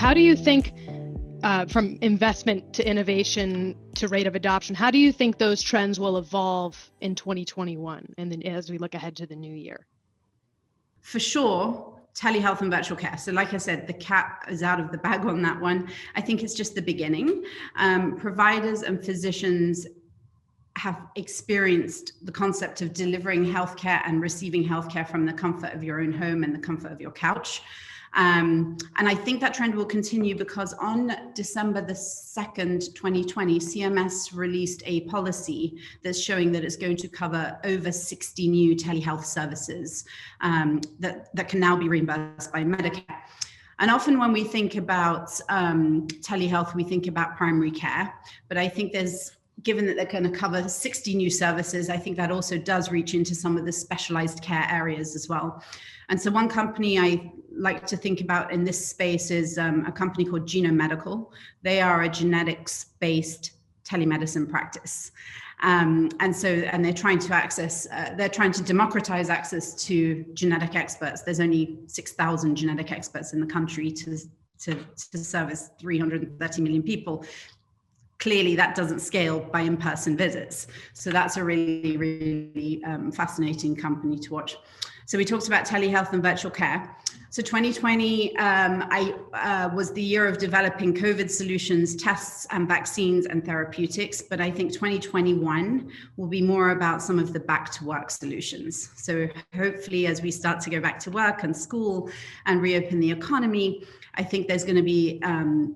how do you think, from investment to innovation to rate of adoption, how do you think those trends will evolve in 2021 and then as we look ahead to the new year? For sure, telehealth and virtual care. So like I said, the cat is out of the bag on that one. I think it's just the beginning. Providers and physicians have experienced the concept of delivering healthcare and receiving healthcare from the comfort of your own home and the comfort of your couch. And I think that trend will continue because on December the 2nd, 2020, CMS released a policy that's showing that it's going to cover over 60 new telehealth services that can now be reimbursed by Medicare. And often when we think about telehealth, we think about primary care, but I think given that they're going to cover 60 new services, I think that also does reach into some of the specialized care areas as well. And so one company I like to think about in this space is a company called Genome Medical. They are a genetics-based telemedicine practice. And they're trying to democratize access to genetic experts. There's only 6,000 genetic experts in the country to service 330 million people. Clearly that doesn't scale by in-person visits. So that's a really, really fascinating company to watch. So we talked about telehealth and virtual care. So 2020 was the year of developing COVID solutions, tests and vaccines and therapeutics. But I think 2021 will be more about some of the back to work solutions. So hopefully as we start to go back to work and school and reopen the economy, I think there's going to be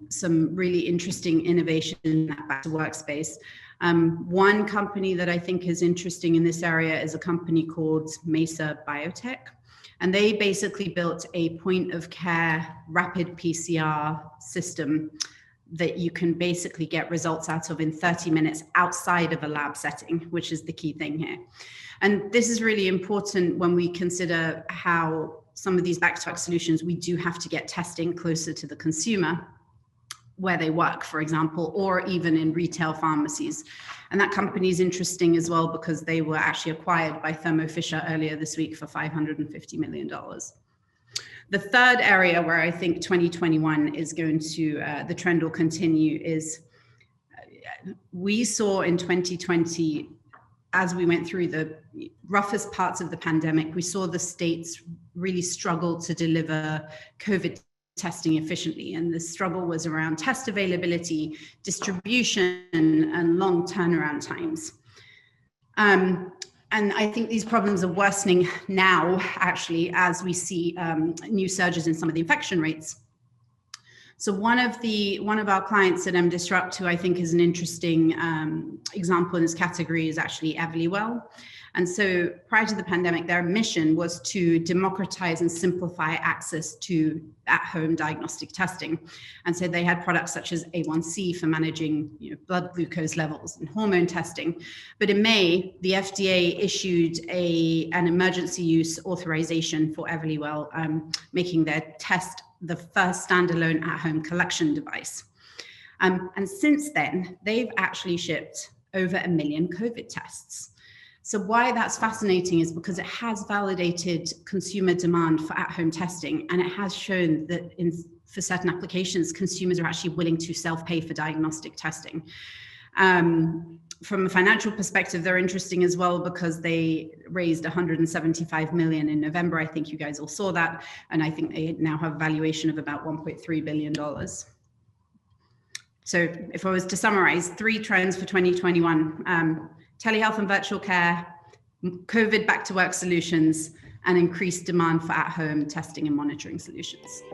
some really interesting innovation in that back to work space. One company that I think is interesting in this area is a company called Mesa Biotech. And they basically built a point of care rapid PCR system that you can basically get results out of in 30 minutes outside of a lab setting, which is the key thing here. And this is really important when we consider how some of these back-to-work solutions, we do have to get testing closer to the consumer where they work, for example, or even in retail pharmacies. And that company is interesting as well because they were actually acquired by Thermo Fisher earlier this week for $550 million. The third area where I think 2021 is going to, the trend will continue is we saw in 2020, as we went through the roughest parts of the pandemic, we saw the states really struggle to deliver COVID testing efficiently. And the struggle was around test availability, distribution, and long turnaround times. And I think these problems are worsening now, actually, as we see new surges in some of the infection rates. So one of our clients at MDisrupt, who I think is an interesting example in this category, is actually Everlywell. And so prior to the pandemic, their mission was to democratize and simplify access to at-home diagnostic testing. And so they had products such as A1C for managing blood glucose levels and hormone testing. But in May, the FDA issued an emergency use authorization for Everlywell, making their test the first standalone at-home collection device. And since then, they've actually shipped over 1 million COVID tests. So why that's fascinating is because it has validated consumer demand for at-home testing, and it has shown that for certain applications, consumers are actually willing to self-pay for diagnostic testing. From a financial perspective, they're interesting as well because they raised $175 million in November. I think you guys all saw that. And I think they now have a valuation of about $1.3 billion. So if I was to summarize 3 trends for 2021, telehealth and virtual care, COVID back to work solutions, and increased demand for at-home testing and monitoring solutions.